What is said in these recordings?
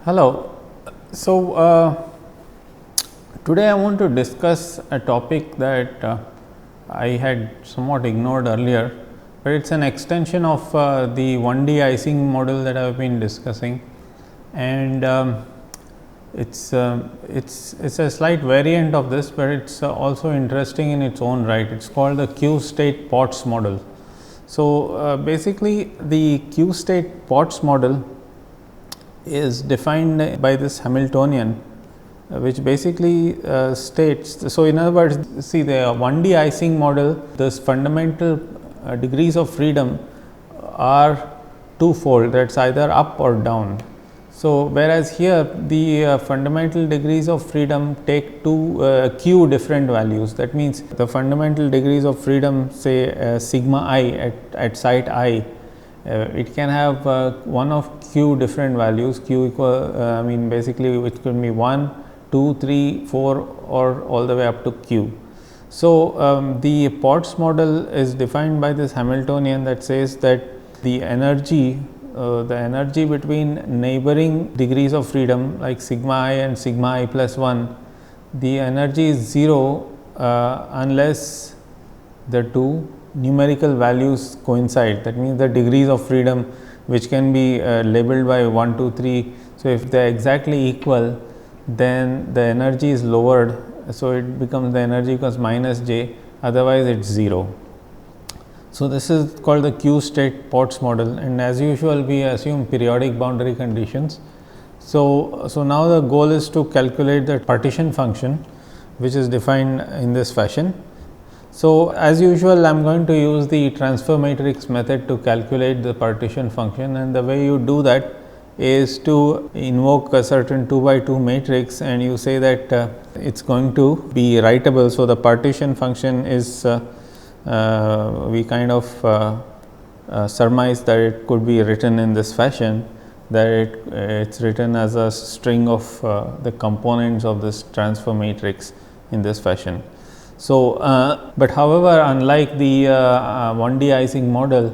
Hello. So, today I want to discuss a topic that I had somewhat ignored earlier, but it is an extension of the 1D icing model that I have been discussing, and it's a slight variant of this, but it's also interesting in its own right. It's called the Q state Potts model. So, basically the Q state Potts model is defined by this Hamiltonian, which basically states. So, in other words, see the 1D icing model, this fundamental degrees of freedom are twofold, that is either up or down. So, whereas here the fundamental degrees of freedom take two q different values. That means, the fundamental degrees of freedom say sigma I at site I, it can have one of q different values, q equal I mean basically it could be 1, 2, 3, 4 or all the way up to q. So, the Potts model is defined by this Hamiltonian that says that the energy between neighboring degrees of freedom like sigma I and sigma I plus 1, the energy is 0 unless the two numerical values coincide. That means, the degrees of freedom which can be labeled by 1, 2, 3. So, if they are exactly equal, then the energy is lowered. So, it becomes the energy equals minus j, otherwise it is 0. So, this is called the Q state Potts model, and as usual we assume periodic boundary conditions. So, now the goal is to calculate the partition function, which is defined in this fashion. So, as usual I am going to use the transfer matrix method to calculate the partition function, and the way you do that is to invoke a certain 2 by 2 matrix, and you say that it is going to be writable. So, the partition function is we kind of surmise that it could be written in this fashion, that it's written as a string of the components of this transfer matrix in this fashion. So, but however, unlike the 1D icing model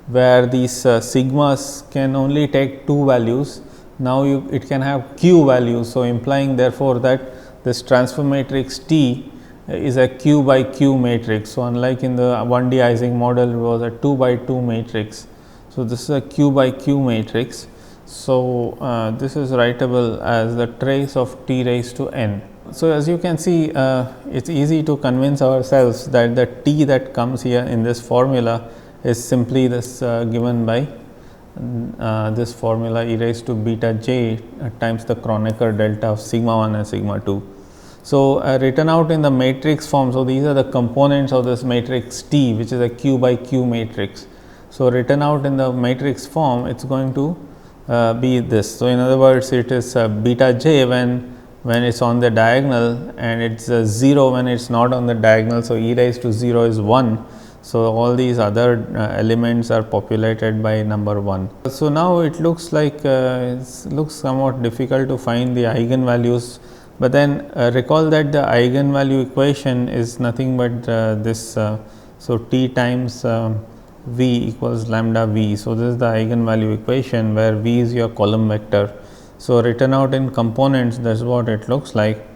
where these sigmas can only take two values, now it can have q values. So, implying therefore, that this transfer matrix T is a q by q matrix. So, unlike in the 1D icing model, it was a 2 by 2 matrix. So, this is a q by q matrix. So, this is writable as the trace of t raised to n. So, as you can see, it is easy to convince ourselves that the t that comes here in this formula is simply this given by this formula e raised to beta j times the Kronecker delta of sigma 1 and sigma 2. So, written out in the matrix form. So, these are the components of this matrix T, which is a q by q matrix. So, written out in the matrix form, it is going to be this. So, in other words, it is beta j when it is on the diagonal, and it is 0 when it is not on the diagonal. So, e raised to 0 is 1. So, all these other elements are populated by number 1. So, now it looks like it looks somewhat difficult to find the eigenvalues, but then recall that the eigenvalue equation is nothing but this. So, t times v equals lambda v. So, this is the eigenvalue equation where v is your column vector. So, written out in components, that is what it looks like.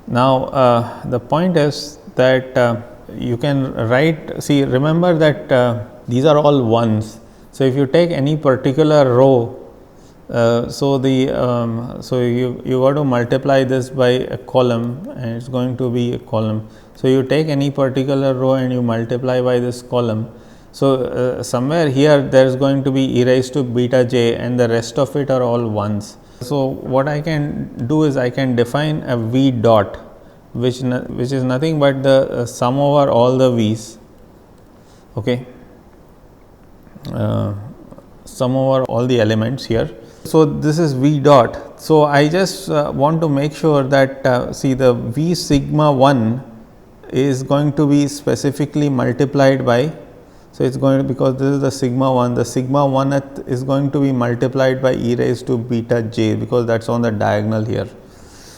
Now, the point is that you can write, see, remember that these are all ones. So, if you take any particular row, so you got to multiply this by a column, and it is going to be a column. So, you take any particular row and you multiply by this column. So, somewhere here there is going to be e raised to beta j, and the rest of it are all ones. So, what I can do is I can define a v dot, which is nothing but the sum over all the v's, okay, sum over all the elements here. So, this is v dot. So, I just want to make sure that see the v sigma 1 is going to be specifically multiplied by. So, it is going to, because this is the sigma 1, the sigma 1 is going to be multiplied by e raised to beta j, because that is on the diagonal here.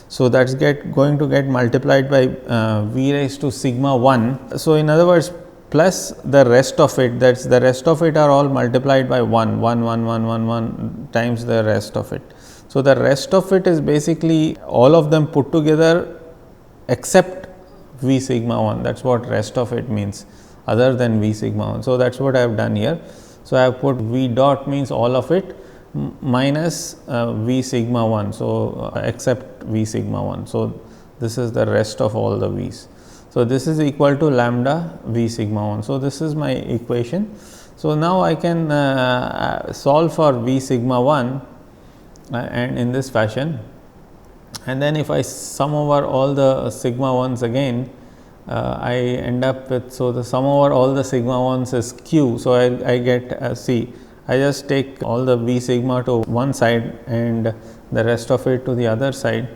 So, that is going to get multiplied by v raised to sigma 1. So, in other words, plus the rest of it, that is the rest of it are all multiplied by 1 times the rest of it. So, the rest of it is basically all of them put together except V sigma 1, that is what rest of it means other than V sigma 1. So, that is what I have done here. So, I have put V dot means all of it minus V sigma 1. So, except V sigma 1. So, this is the rest of all the V's. So, this is equal to lambda V sigma 1. So, this is my equation. So, now I can solve for V sigma 1 and in this fashion, and then if I sum over all the sigma 1s again, I end up with, so the sum over all the sigma 1s is q. So, I get C. I just take all the V sigma to one side and the rest of it to the other side,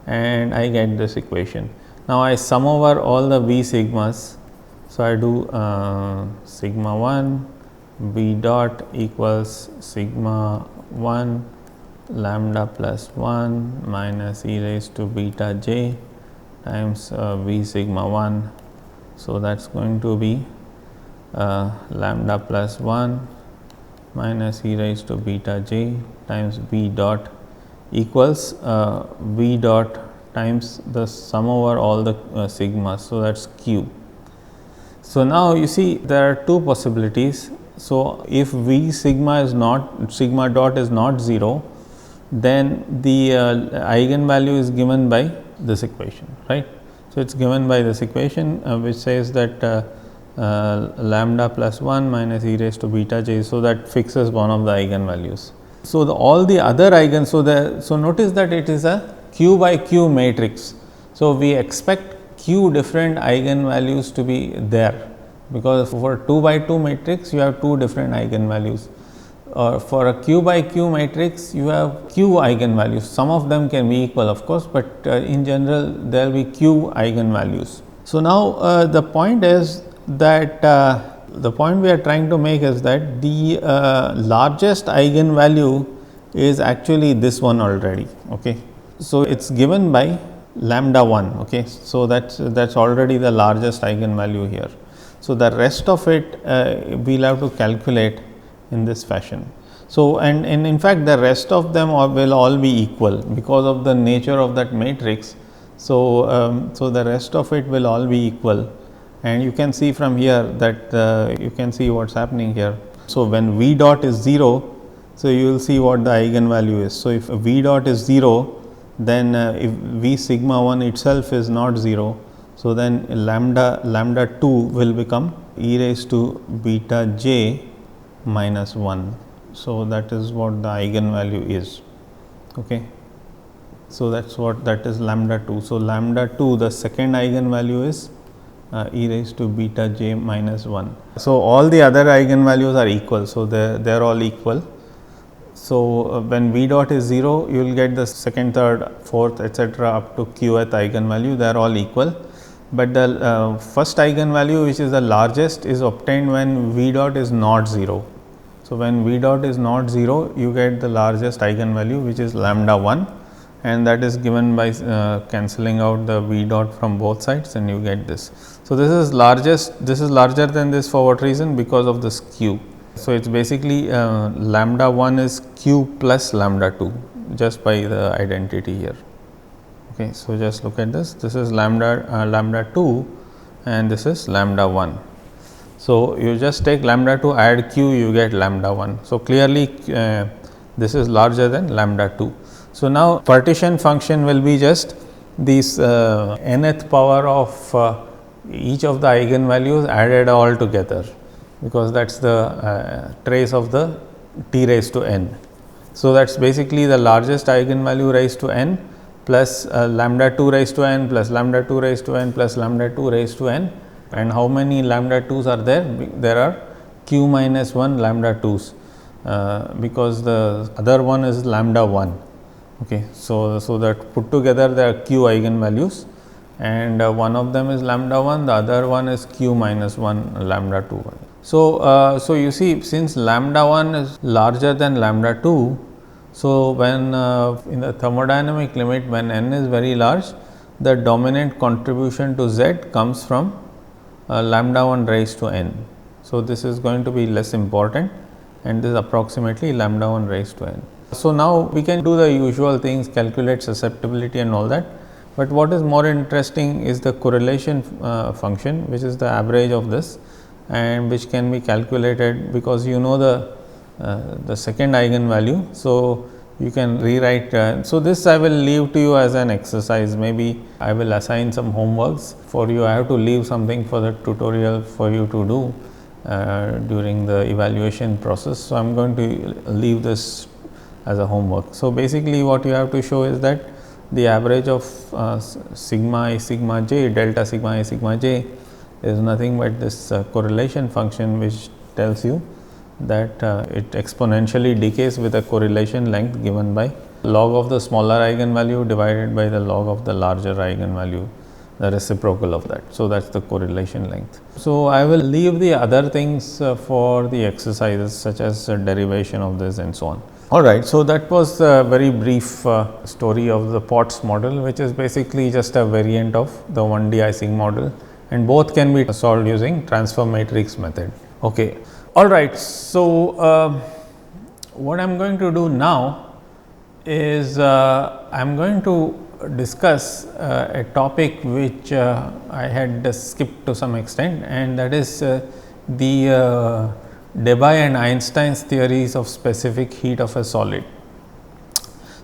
and I get this equation. Now, I sum over all the V sigmas. So, I do sigma 1 V dot equals sigma 1 lambda plus 1 minus e raised to beta j times V sigma 1. So, that is going to be lambda plus 1 minus e raised to beta j times V dot equals V dot times the sum over all the sigmas. So, that is q. So, now you see there are two possibilities. So, if V sigma is not, sigma dot is not 0, then the eigenvalue is given by this equation, right. So, it is given by this equation which says that lambda plus 1 minus e raised to beta j. So, that fixes one of the eigenvalues. So, all the other eigen, so notice that it is a q by q matrix. So, we expect q different eigenvalues to be there, because for 2 by 2 matrix you have 2 different eigenvalues. For a q by q matrix you have q eigenvalues, some of them can be equal of course, but in general there will be q eigenvalues. So, now the point is that the point we are trying to make is that the largest eigenvalue is actually this one already. Okay. So, it is given by lambda 1. Okay. So, that is already the largest eigenvalue here. So, the rest of it we will have to calculate in this fashion. So, and in fact, the rest of them will all be equal because of the nature of that matrix. So, so the rest of it will all be equal, and you can see from here that you can see what is happening here. So, when V dot is 0, so you will see what the eigenvalue is. So, if V dot is 0, then if V sigma 1 itself is not 0, so then lambda 2 will become e raised to beta j minus 1. So, that is what the eigenvalue is. Okay. So, that is what that is lambda 2. So, lambda 2, the second eigenvalue is e raised to beta j minus 1. So, all the other eigenvalues are equal. So, they are all equal. So, when V dot is 0, you will get the second, third, fourth etcetera up to qth eigenvalue, they are all equal. But the first eigenvalue, which is the largest, is obtained when V dot is not 0. So, when V dot is not 0, you get the largest eigenvalue, which is lambda 1, and that is given by cancelling out the V dot from both sides, and you get this. So, this is larger than this for what reason? Because of this q. So, it is basically lambda 1 is q plus lambda 2 just by the identity here. Okay. So, just look at this, this is lambda 2 and this is lambda 1. So, you just take lambda 2, add q, you get lambda 1. So, clearly this is larger than lambda 2. So, now partition function will be just these nth power of each of the eigenvalues added all together, because that is the trace of the t raised to n. So, that is basically the largest eigenvalue raised to n plus lambda 2 raised to n plus lambda 2 raised to n plus lambda 2 raised to n. And how many lambda 2s are there? There are q minus 1 lambda 2s, because the other one is lambda 1. Okay. So, that put together there are q eigenvalues, and one of them is lambda 1, the other one is q minus 1 lambda 2. So, so you see, since lambda 1 is larger than lambda 2, so when in the thermodynamic limit, when n is very large, the dominant contribution to z comes from lambda 1 raised to n. So, this is going to be less important, and this is approximately lambda 1 raised to n. So, now we can do the usual things, calculate susceptibility and all that, but what is more interesting is the correlation function, which is the average of this and which can be calculated because you know the second eigenvalue. So, you can rewrite. So, this I will leave to you as an exercise. Maybe I will assign some homeworks for you. I have to leave something for the tutorial for you to do during the evaluation process. So, I am going to leave this as a homework. So, basically what you have to show is that the average of sigma I sigma j, delta sigma I sigma j is nothing but this correlation function, which tells you that it exponentially decays with a correlation length given by log of the smaller eigenvalue divided by the log of the larger eigenvalue, the reciprocal of that. So, that is the correlation length. So, I will leave the other things for the exercises such as derivation of this and so on. Alright, so that was a very brief story of the Potts model, which is basically just a variant of the 1D icing model, and both can be solved using transfer matrix method. Okay. Alright, so what I am going to do now is I am going to discuss a topic which I had skipped to some extent, and that is the Debye and Einstein's theories of specific heat of a solid.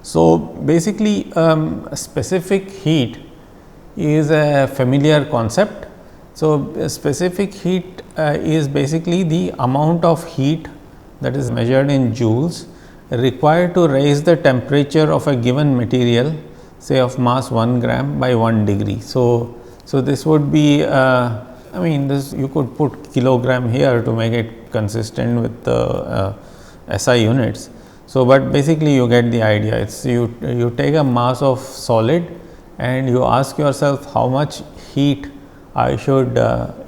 So, basically specific heat is a familiar concept. So, specific heat is basically the amount of heat that is measured in joules required to raise the temperature of a given material, say of mass 1 gram by 1 degree. So, this would be I mean this you could put kilogram here to make it consistent with the SI units. So, but basically you get the idea. It's you take a mass of solid and you ask yourself how much heat I should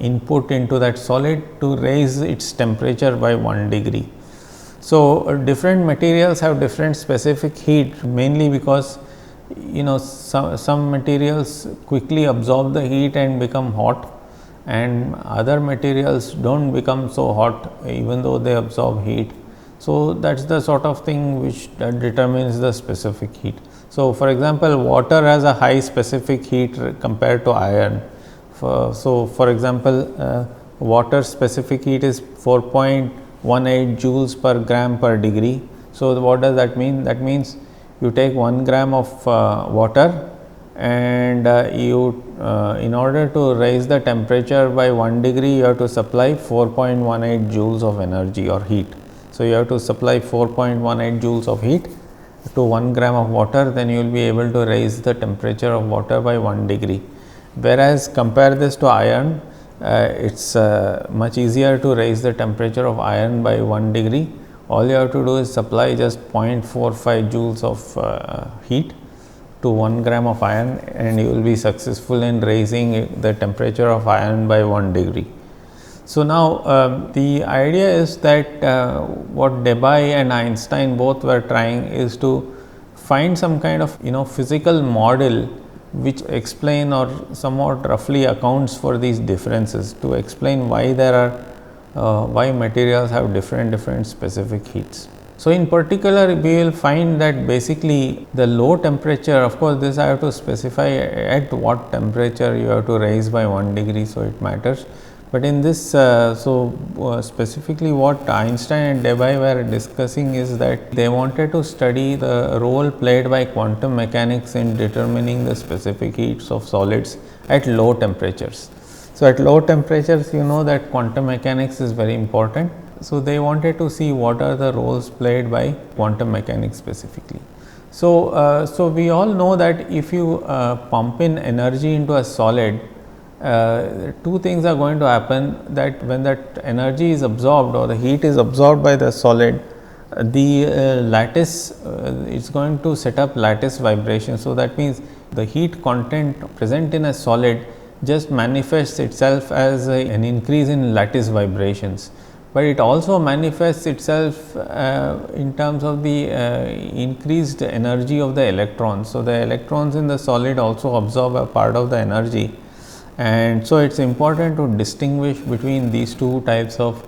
input into that solid to raise its temperature by 1 degree. So, different materials have different specific heat, mainly because some materials quickly absorb the heat and become hot, and other materials do not become so hot even though they absorb heat. So, that is the sort of thing which determines the specific heat. So, for example, water has a high specific heat compared to iron. So, for example, water specific heat is 4.18 joules per gram per degree. So, what does that mean? That means you take 1 gram of water and in order to raise the temperature by 1 degree, you have to supply 4.18 joules of energy or heat. So, you have to supply 4.18 joules of heat to 1 gram of water, then you will be able to raise the temperature of water by 1 degree. Whereas, compare this to iron, it is much easier to raise the temperature of iron by 1 degree. All you have to do is supply just 0.45 joules of heat to 1 gram of iron, and you will be successful in raising the temperature of iron by 1 degree. So, now the idea is that what Debye and Einstein both were trying is to find some kind of physical model which explain or somewhat roughly accounts for these differences, to explain why there are why materials have different specific heats. So, in particular we will find that basically the low temperature, of course, this I have to specify at what temperature you have to raise by 1 degree. So, it matters, but in this specifically what Einstein and Debye were discussing is that they wanted to study the role played by quantum mechanics in determining the specific heats of solids at low temperatures. So, at low temperatures you know that quantum mechanics is very important. So, they wanted to see what are the roles played by quantum mechanics specifically. So, we all know that if you pump in energy into a solid, two things are going to happen, that when that energy is absorbed or the heat is absorbed by the solid, the lattice is going to set up lattice vibration. So, that means the heat content present in a solid just manifests itself as an increase in lattice vibrations, but it also manifests itself in terms of the increased energy of the electrons. So, the electrons in the solid also absorb a part of the energy, and so it is important to distinguish between these two types of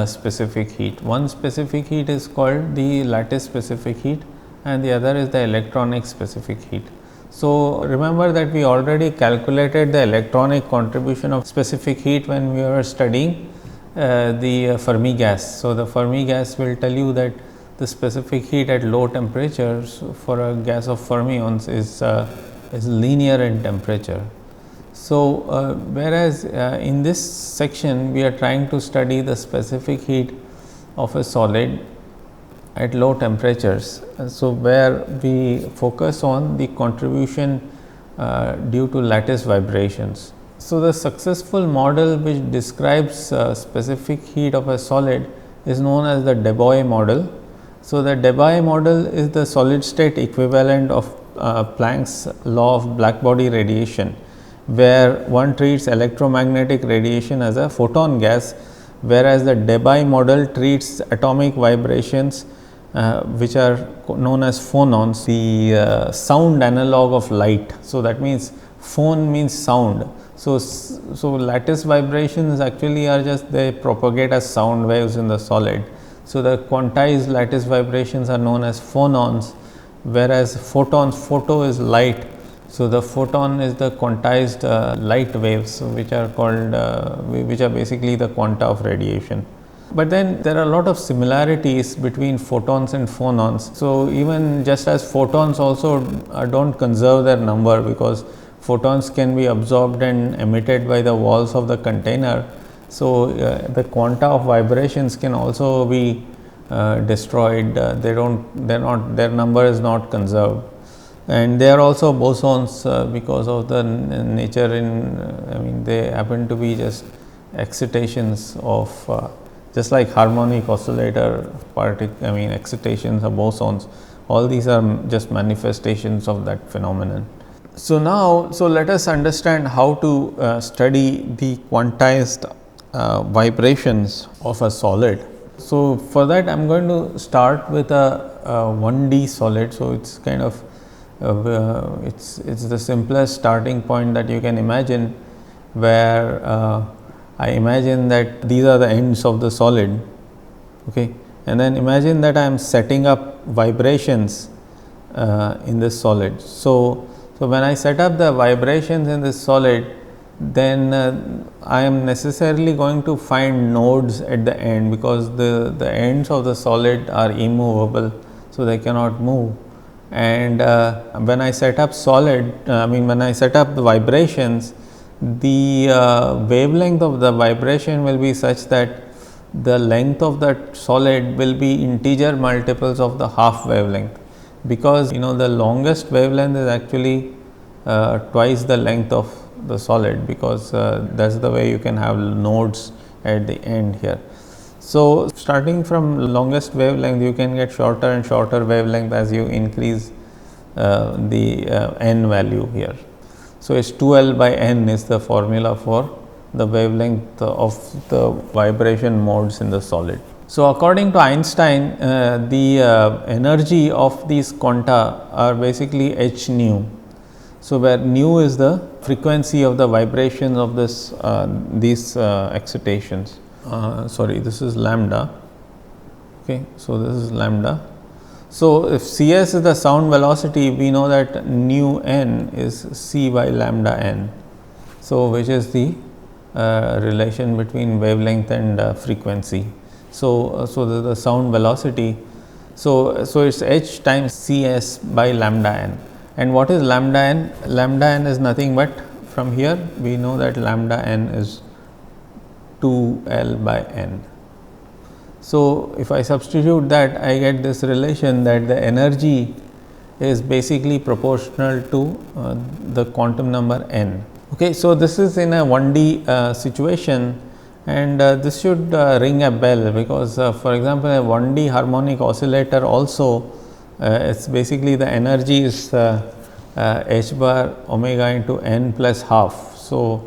specific heat. One specific heat is called the lattice specific heat and the other is the electronic specific heat. So, remember that we already calculated the electronic contribution of specific heat when we were studying the Fermi gas. So, the Fermi gas will tell you that the specific heat at low temperatures for a gas of fermions is linear in temperature. So, whereas in this section we are trying to study the specific heat of a solid at low temperatures. So, where we focus on the contribution due to lattice vibrations. So, the successful model which describes specific heat of a solid is known as the Debt model. So, the Debt model is the solid state equivalent of Planck's law of blackbody radiation, where one treats electromagnetic radiation as a photon gas, whereas the Debt model treats atomic vibrations which are known as phonons, the sound analog of light. So, that means phone means sound. So, lattice vibrations actually are just they propagate as sound waves in the solid. So, the quantized lattice vibrations are known as phonons, whereas photons, photo is light. So, the photon is the quantized light waves which are called which are basically the quanta of radiation. But then there are a lot of similarities between photons and phonons. So, even just as photons also do not conserve their number, because photons can be absorbed and emitted by the walls of the container. So, the quanta of vibrations can also be destroyed, their number is not conserved. And they are also bosons because of the nature they happen to be just excitations of just like harmonic oscillator excitations of bosons. All these are just manifestations of that phenomenon. So, now, let us understand how to study the quantized vibrations of a solid. So, for that I am going to start with a 1D solid. So, it's kind of it's the simplest starting point that you can imagine, where I imagine that these are the ends of the solid, okay, and then imagine that I am setting up vibrations in this solid. So, when I set up the vibrations in this solid, then I am necessarily going to find nodes at the end, because the ends of the solid are immovable. So, they cannot move. And when I set up when I set up the vibrations, the wavelength of the vibration will be such that the length of that solid will be integer multiples of the half wavelength, because the longest wavelength is actually twice the length of the solid, because that is the way you can have nodes at the end here. So, starting from longest wavelength, you can get shorter and shorter wavelength as you increase the n value here. So, it's 2L by n is the formula for the wavelength of the vibration modes in the solid. So, according to Einstein, the energy of these quanta are basically h nu. So, where nu is the frequency of the vibrations of these excitations. This is lambda. Okay, so this is lambda. So, if Cs is the sound velocity, we know that nu n is c by lambda n. So, which is the relation between wavelength and frequency. So, the sound velocity. So, it's h times Cs by lambda n. And what is lambda n? Lambda n is nothing but, from here we know that lambda n is 2L by n. So, if I substitute that, I get this relation that the energy is basically proportional to the quantum number n. Okay, so this is in a 1D situation, and this should ring a bell, because for example, a 1D harmonic oscillator also it's basically the energy is h bar omega into n plus half. So,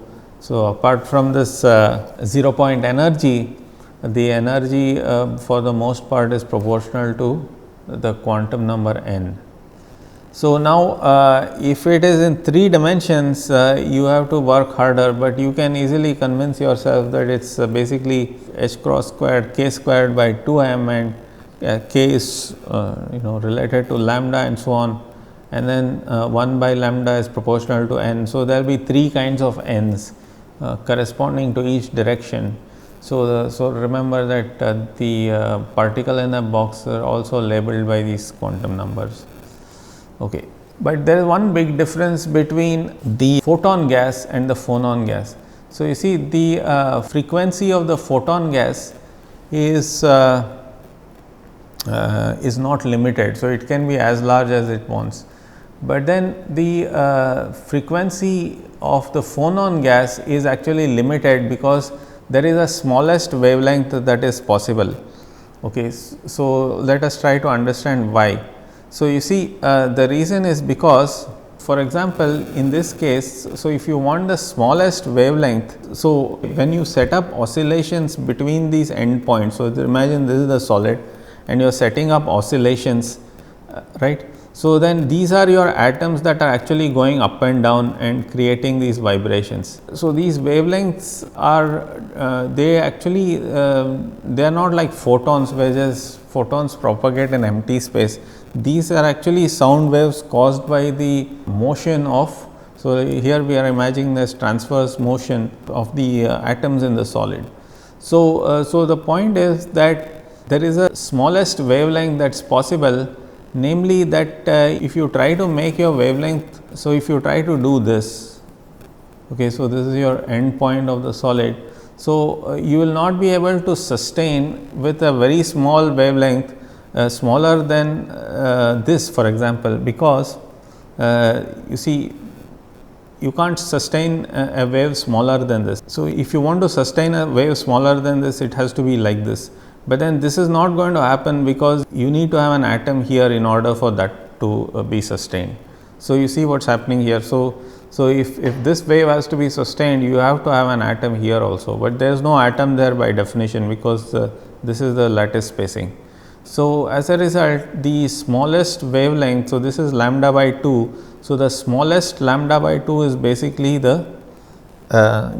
apart from this 0 point energy, the energy for the most part is proportional to the quantum number n. So, now if it is in 3 dimensions, you have to work harder, but you can easily convince yourself that it is basically h cross squared k squared by 2 m, and k is related to lambda and so on, and then 1 by lambda is proportional to n. So, there will be 3 kinds of n's corresponding to each direction. So, remember that the particle in a box are also labeled by these quantum numbers. Okay. But there is one big difference between the photon gas and the phonon gas. So, you see the frequency of the photon gas is not limited. So, it can be as large as it wants, but then the frequency of the phonon gas is actually limited because there is a smallest wavelength that is possible. Okay. So, let us try to understand why. So, you see the reason is because, for example, in this case, so if you want the smallest wavelength, so when you set up oscillations between these endpoints, so imagine this is the solid and you are setting up oscillations, right. So, then these are your atoms that are actually going up and down and creating these vibrations. So, these wavelengths are they actually they are not like photons, where just photons propagate in empty space. These are actually sound waves caused by the motion of. So, here we are imagining this transverse motion of the atoms in the solid. So, the point is that there is a smallest wavelength that is possible, namely that if you try to make your wavelength. So, if you try to do this, okay, so this is your end point of the solid. So, you will not be able to sustain with a very small wavelength smaller than this, for example, because you see you can't sustain a wave smaller than this. So, if you want to sustain a wave smaller than this, it has to be like this, but then this is not going to happen because you need to have an atom here in order for that to be sustained. So, you see what is happening here. So, if this wave has to be sustained, you have to have an atom here also, but there is no atom there by definition because this is the lattice spacing. So, as a result, the smallest wavelength, so this is lambda by 2. So, the smallest lambda by 2 is basically the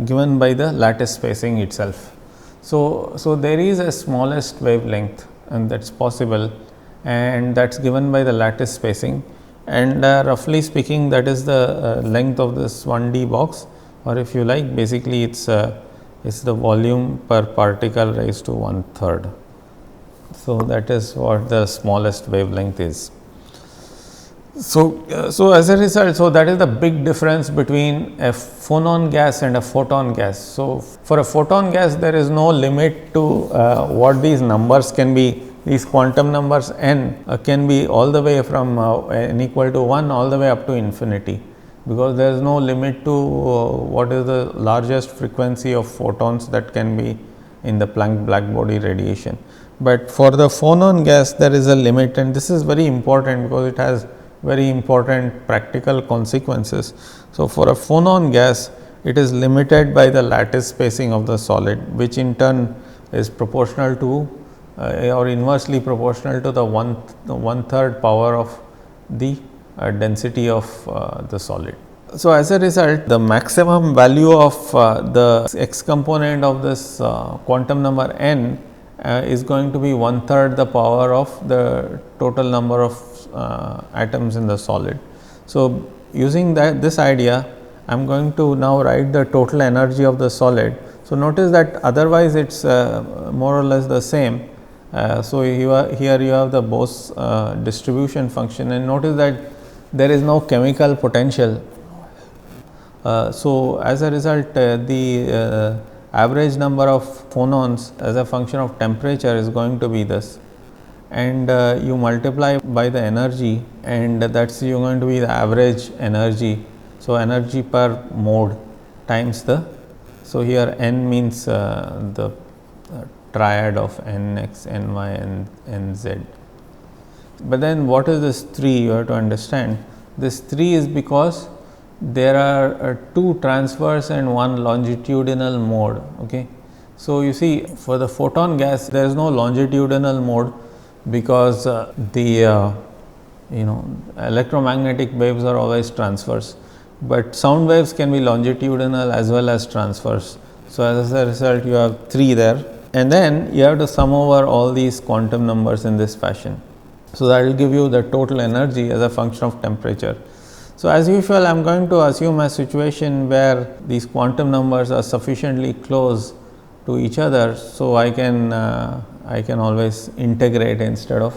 given by the lattice spacing itself. So, there is a smallest wavelength, and that is possible, and that is given by the lattice spacing, and roughly speaking that is the length of this 1D box, or if you like, basically it is the volume per particle raised to 1/3. So, that is what the smallest wavelength is. So, as a result, so that is the big difference between a phonon gas and a photon gas. So, for a photon gas, there is no limit to what these numbers can be. These quantum numbers n can be all the way from n equal to 1 all the way up to infinity, because there is no limit to what is the largest frequency of photons that can be in the Planck black body radiation. But for the phonon gas, there is a limit, and this is very important because it has very important practical consequences. So, for a phonon gas, it is limited by the lattice spacing of the solid, which in turn is proportional to or inversely proportional to the 1/3 power of the density of the solid. So, as a result, the maximum value of the x component of this quantum number n is going to be 1/3 the power of the total number of atoms in the solid. So, using this idea, I am going to now write the total energy of the solid. So, notice that otherwise it is more or less the same. So, here you have the Bose distribution function, and notice that there is no chemical potential. So, as a result, the average number of phonons as a function of temperature is going to be this, and you multiply by the energy, and that is you are going to be the average energy. So, energy per mode times the, so here n means the triad of n x, n y and n z. But then what is this 3? You have to understand, this 3 is because there are 2 transverse and 1 longitudinal mode. Okay. So, you see, for the photon gas there is no longitudinal mode because the electromagnetic waves are always transverse, but sound waves can be longitudinal as well as transverse. So, as a result you have 3 there, and then you have to sum over all these quantum numbers in this fashion. So, that will give you the total energy as a function of temperature. So, as usual I am going to assume a situation where these quantum numbers are sufficiently close to each other. So, I can always integrate instead of,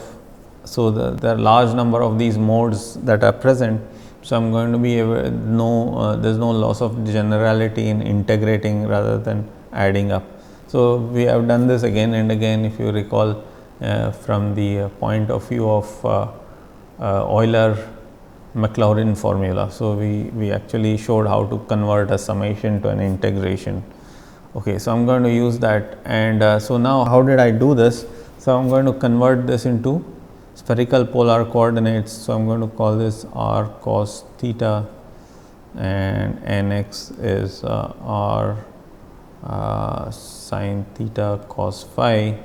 so there are large number of these modes that are present. So, I am going to be able there is no loss of generality in integrating rather than adding up. So, we have done this again and again, if you recall, from the point of view of Euler-Maclaurin formula. So, we actually showed how to convert a summation to an integration. Okay, so I am going to use that, and so now how did I do this? So, I am going to convert this into spherical polar coordinates. So, I am going to call this r cos theta, and nx is r sin theta cos phi,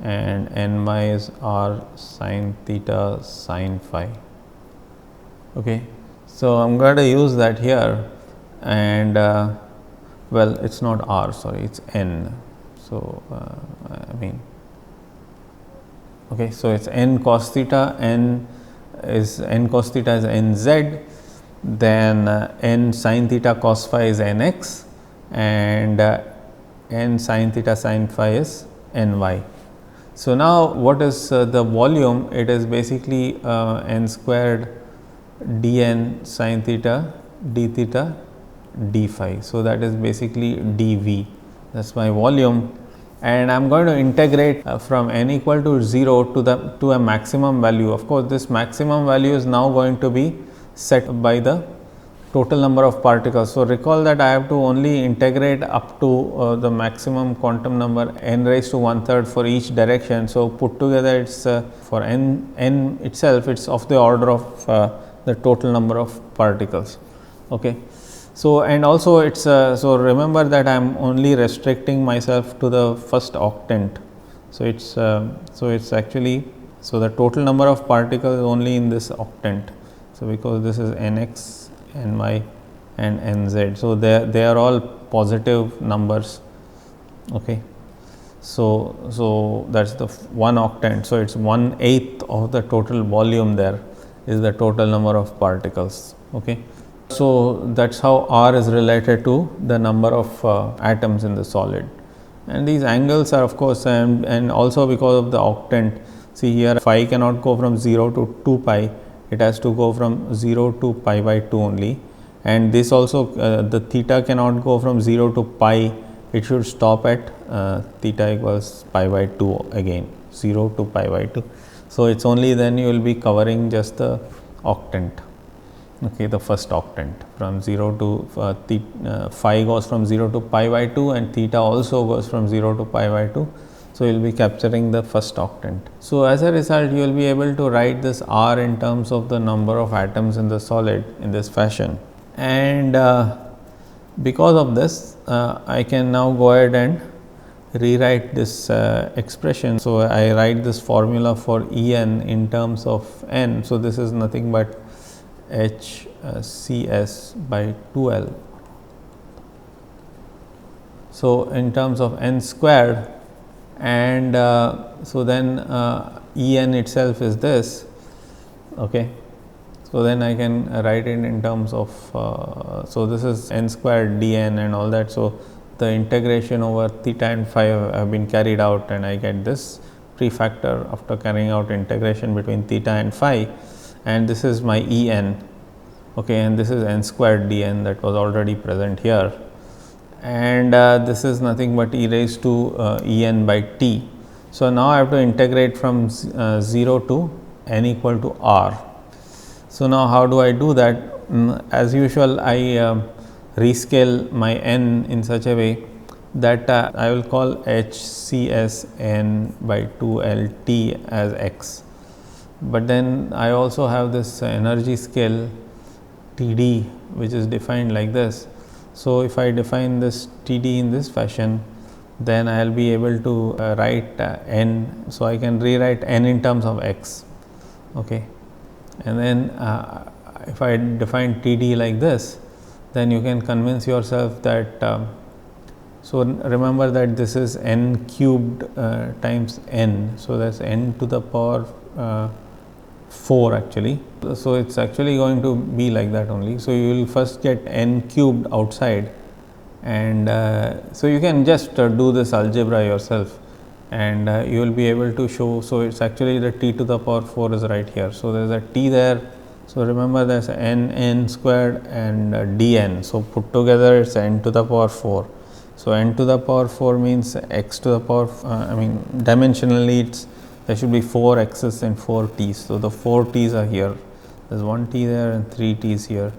and ny is r sin theta sin phi. Okay. So, I am going to use that here, and well, it is not r, sorry, it is n. So, okay, so it is n cos theta, n cos theta is nz, then n sin theta cos phi is nx, and n sin theta sin phi is ny. So, now what is the volume? It is basically n squared dn sin theta d theta d phi. So, that is basically dV, that is my volume, and I am going to integrate from n equal to 0 to a maximum value. Of course, this maximum value is now going to be set by the total number of particles. So, recall that I have to only integrate up to the maximum quantum number n raised to 1/3 for each direction. So, put together it is for n itself, it is of the order of the total number of particles. Okay. So, and also it is so remember that I am only restricting myself to the first octant. So, it is actually, so the total number of particles is only in this octant. So, because this is nx, ny and nz. So, they are all positive numbers. Okay. So, that is the one octant. So, it is 1/8 of the total volume there is the total number of particles. Okay. So, that is how r is related to the number of atoms in the solid, and these angles are of course, and also because of the octant. See here, phi cannot go from 0 to 2 pi, it has to go from 0 to pi by 2 only, and this also the theta cannot go from 0 to pi, it should stop at theta equals pi by 2 again, 0 to pi by 2. So, it is only then you will be covering just the octant. Okay, the first octant from 0 to phi goes from 0 to pi by 2, and theta also goes from 0 to pi by 2. So, you will be capturing the first octant. So, as a result you will be able to write this r in terms of the number of atoms in the solid in this fashion, and because of this I can now go ahead and rewrite this expression. So, I write this formula for E n in terms of n. So, this is nothing but h c s by 2l. So, in terms of n squared, and so then E n itself is this. Okay. So, then I can write it in terms of so this is n squared d n and all that. So, the integration over theta and phi have been carried out, and I get this prefactor after carrying out integration between theta and phi, and this is my E n. Okay, and this is n squared d n that was already present here, and this is nothing but e raised to E n by t. So, now I have to integrate from 0 to n equal to r. So, now how do I do that? As usual, I rescale my n in such a way that I will call h c s n by 2 l t as x, but then I also have this energy scale T d, which is defined like this. So, if I define this T d in this fashion, then I will be able to write n. So, I can rewrite n in terms of x. Okay. and then if I define Td like this, then you can convince yourself that so remember that this is n cubed times n, so that's n to the power 4 actually. So it's actually going to be like that only. So you will first get n cubed outside, and so you can just do this algebra yourself, and you will be able to show. So it's actually the t to the power 4 is right here. So there's a t there. So remember there's n squared and dn. So put together it's n to the power 4. So n to the power 4 means x to the power I mean dimensionally it's there should be 4 x's and 4 t's. So the 4 t's are here. There's 1 t there and 3 t's here,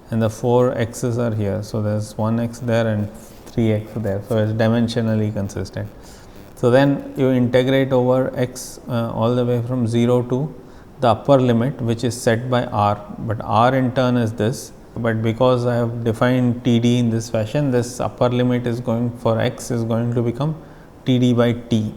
and the 4 x's are here. So there's 1 x there and 3 x there. So it's dimensionally consistent. So then you integrate over x all the way from 0 to the upper limit, which is set by r, but r in turn is this. But because I have defined Td in this fashion, this upper limit is going for x is going to become Td by t.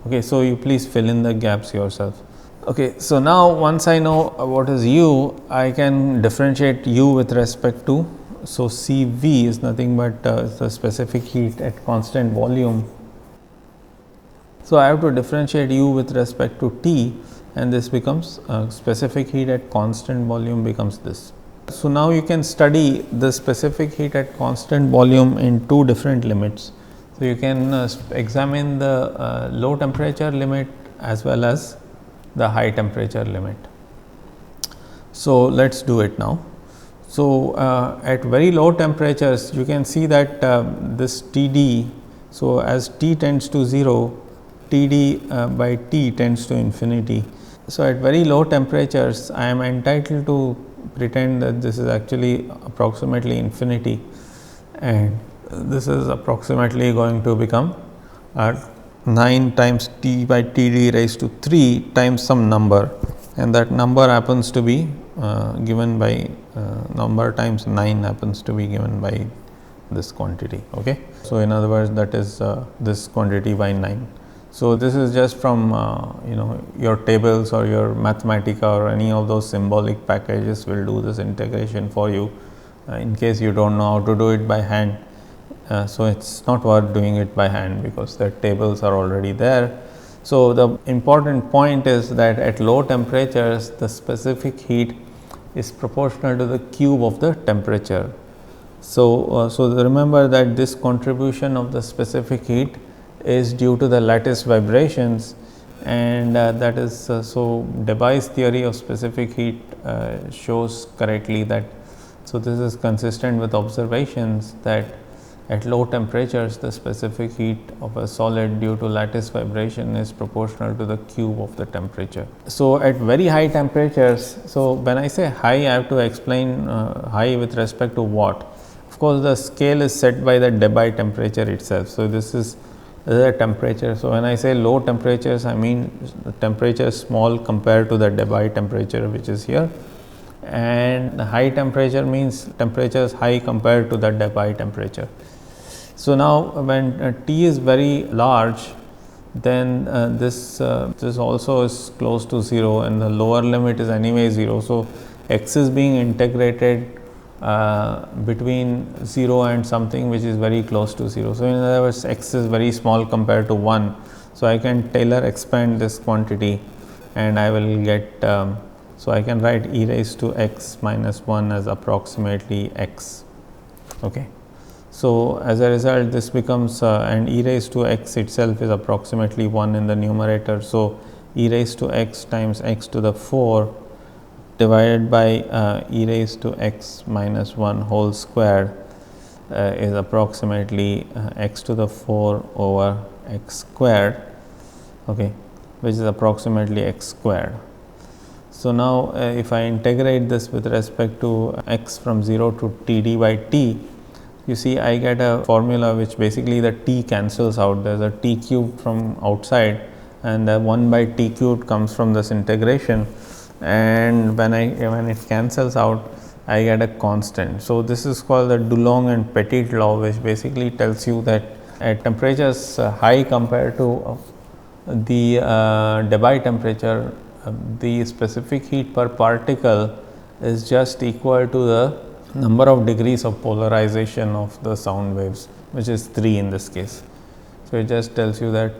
Okay, so you please fill in the gaps yourself. Okay, so now once I know what is u, I can differentiate u with respect to, so Cv is nothing but the specific heat at constant volume. So I have to differentiate u with respect to T, and this becomes specific heat at constant volume becomes this. So now you can study the specific heat at constant volume in two different limits. So you can examine the low temperature limit as well as the high temperature limit. So let's do it now. So at very low temperatures, you can see that this Td, so as T tends to 0, Td by T tends to infinity. So at very low temperatures, I am entitled to pretend that this is actually approximately infinity, and this is approximately going to become 9 times T by Td raised to 3 times some number, and that number happens to be given by number times 9 happens to be given by this quantity. Okay. So in other words, that is this quantity by 9. So this is just from your tables or your Mathematica or any of those symbolic packages will do this integration for you in case you don't know how to do it by hand. So it's not worth doing it by hand because the tables are already there. So the important point is that at low temperatures the specific heat is proportional to the cube of the temperature. So remember that this contribution of the specific heat is due to the lattice vibrations, and that is so Debay's theory of specific heat shows correctly that, so this is consistent with observations that at low temperatures the specific heat of a solid due to lattice vibration is proportional to the cube of the temperature. So at very high temperatures, so when I say high, I have to explain high with respect to what. Of course, the scale is set by the Debye temperature itself. So this is the temperature. So when I say low temperatures, I mean the temperature small compared to the Debye temperature which is here, and high temperature means temperatures high compared to the Debye temperature. So now when T is very large, then this also is close to 0, and the lower limit is anyway 0. So x is being integrated between 0 and something which is very close to 0. So in other words, x is very small compared to 1. So I can Taylor expand this quantity, and I will get so I can write e raised to x minus 1 as approximately x. Okay. So as a result, this becomes and e raised to x itself is approximately 1 in the numerator. So e raised to x times x to the 4 divided by e raised to x minus 1 whole squared is approximately x to the 4 over x squared, okay, which is approximately x squared. So now if I integrate this with respect to x from 0 to Td by t, you see I get a formula which basically the t cancels out. There is a t cube from outside, and the 1 by t cubed comes from this integration, and when it cancels out, I get a constant. So this is called the Dulong and Petit law, which basically tells you that at temperatures high compared to the Debye temperature, the specific heat per particle is just equal to the number of degrees of polarization of the sound waves, which is 3 in this case. So, it just tells you that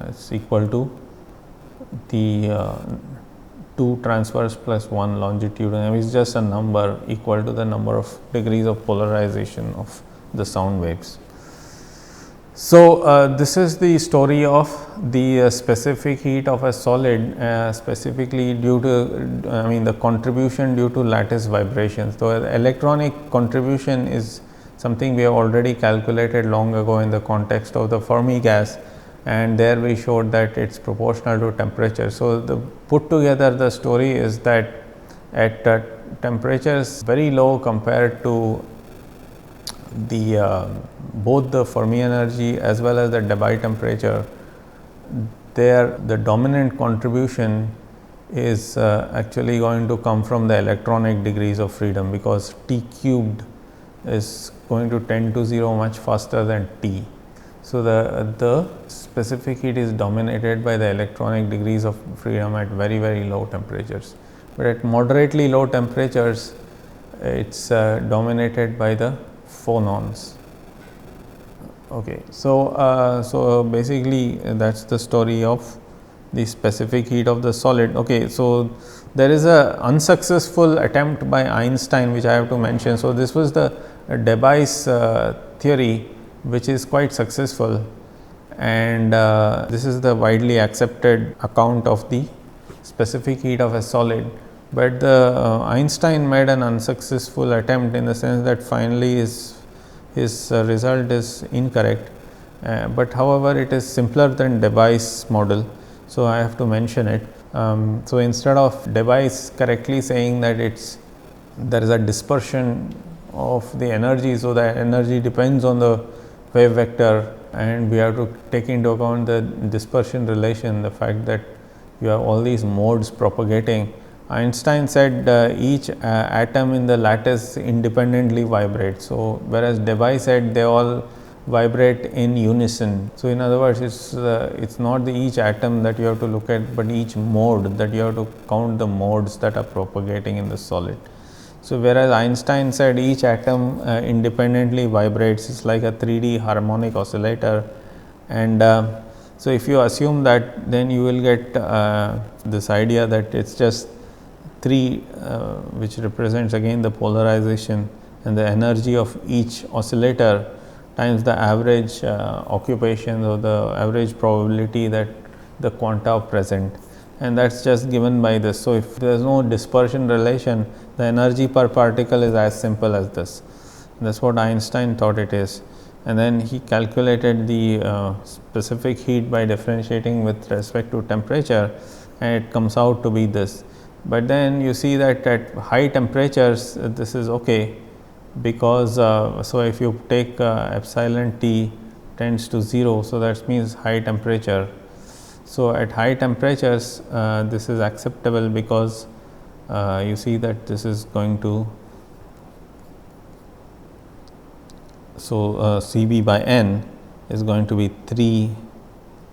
it's equal to the 2 transverse plus 1 longitudinal. I mean, it's just a number equal to the number of degrees of polarization of the sound waves. So, this is the story of the specific heat of a solid, specifically due to the contribution due to lattice vibrations. So, the electronic contribution is something we have already calculated long ago in the context of the Fermi gas, and there we showed that it is proportional to temperature. So, the put together the story is that at temperatures very low compared to the both the Fermi energy as well as the Debye temperature, there the dominant contribution is actually going to come from the electronic degrees of freedom, because T cubed is going to tend to 0 much faster than T. So, the specific heat is dominated by the electronic degrees of freedom at very low temperatures, but at moderately low temperatures it is dominated by the phonons. Okay. So, basically that is the story of the specific heat of the solid. Okay. So, there is a unsuccessful attempt by Einstein which I have to mention. So, this was the Debye's theory, which is quite successful, and this is the widely accepted account of the specific heat of a solid. But the Einstein made an unsuccessful attempt in the sense that finally his result is incorrect, but however it is simpler than Debye's model. So, I have to mention it. So, instead of Debye correctly saying that there is a dispersion of the energy, so the energy depends on the wave vector, and we have to take into account the dispersion relation, the fact that you have all these modes propagating. Einstein said each atom in the lattice independently vibrates. So, whereas Debye said they all vibrate in unison. So, in other words, it's not each atom that you have to look at, but each mode that you have to count the modes that are propagating in the solid. So, whereas Einstein said each atom independently vibrates, it's like a 3D harmonic oscillator, and so if you assume that, then you will get this idea that it's just 3 which represents again the polarization and the energy of each oscillator times the average occupation or the average probability that the quanta are present, and that is just given by this. So, if there is no dispersion relation, the energy per particle is as simple as this. That is what Einstein thought it is, and then he calculated the specific heat by differentiating with respect to temperature, and it comes out to be this. But then you see that at high temperatures this is okay, because so if you take epsilon T tends to 0, so that means high temperature. So, at high temperatures this is acceptable, because you see that this is going to, so Cv by n is going to be 3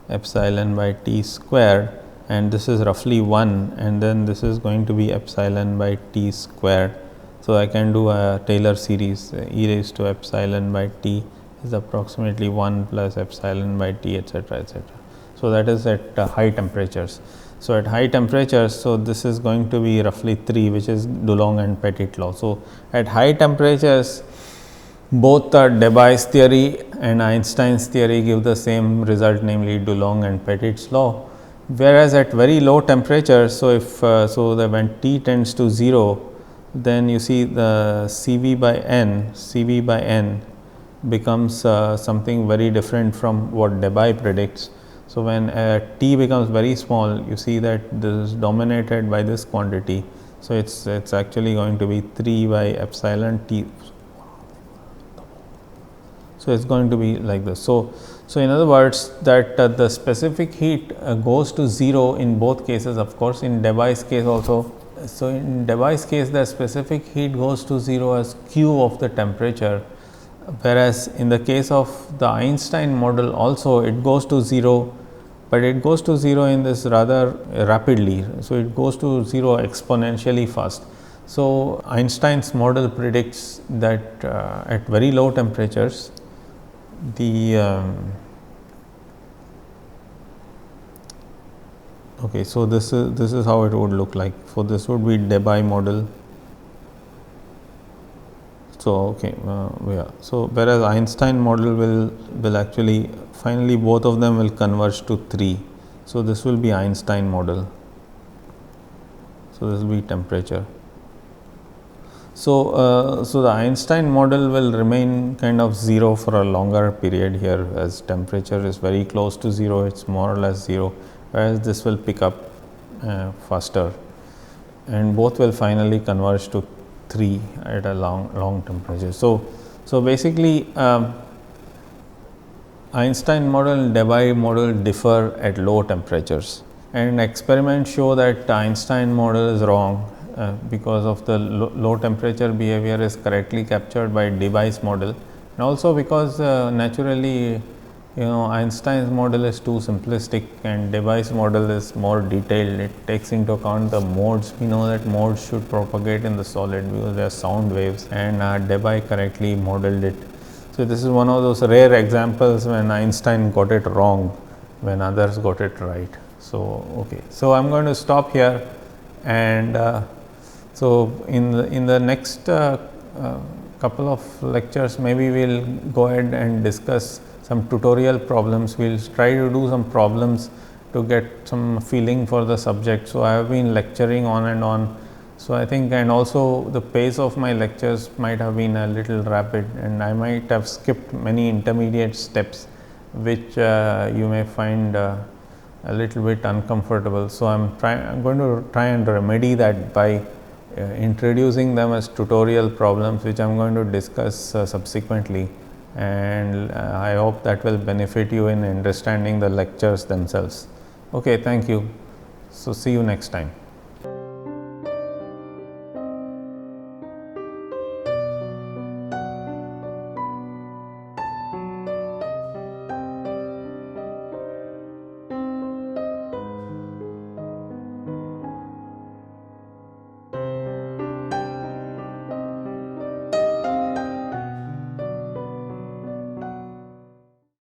epsilon by T squared, and this is roughly 1, and then this is going to be epsilon by T squared. So, I can do a Taylor series, e raised to epsilon by T is approximately 1 plus epsilon by T, etc., etc. So, that is at high temperatures. So, at high temperatures, so this is going to be roughly 3, which is Dulong and Pettit law. So, at high temperatures, both Debye's theory and Einstein's theory give the same result, namely Dulong and Pettit's law. Whereas, at very low temperatures, so if when T tends to 0, then you see the Cv by n becomes something very different from what Debye predicts. So, when T becomes very small, you see that this is dominated by this quantity. So, it's actually going to be 3 by epsilon T. So, it's going to be like this. So, in other words, that the specific heat goes to 0 in both cases, of course, in Debye's case also. So, in Debye's case, the specific heat goes to 0 as Q of the temperature, whereas in the case of the Einstein model also it goes to 0 but it goes to 0 in this rather rapidly. So, it goes to 0 exponentially fast. So, Einstein's model predicts that at very low temperatures, the okay, so this is how it would look like. So, this would be Debye model. So, okay, yeah. So, whereas Einstein model will actually finally both of them will converge to 3. So, this will be Einstein model. So, this will be temperature. So, so the Einstein model will remain kind of 0 for a longer period here, as temperature is very close to 0, it is more or less 0, whereas this will pick up faster, and both will finally converge to 3 at a long temperature. So, basically Einstein model and Debye model differ at low temperatures, and experiments show that Einstein model is wrong because of the low temperature behavior is correctly captured by Debye's model, and also because naturally Einstein's model is too simplistic and Debye's model is more detailed. It takes into account the modes. We know that modes should propagate in the solid because they are sound waves, and Debye correctly modeled it. So, this is one of those rare examples when Einstein got it wrong, when others got it right. So, okay. So, I am going to stop here, and so in the next couple of lectures, maybe we will go ahead and discuss some tutorial problems. We will try to do some problems to get some feeling for the subject. So, I have been lecturing on and on. So, I think, and also the pace of my lectures might have been a little rapid, and I might have skipped many intermediate steps, which you may find a little bit uncomfortable. So, I am going to try and remedy that by introducing them as tutorial problems, which I am going to discuss subsequently, and I hope that will benefit you in understanding the lectures themselves. Okay, thank you. So, see you next time.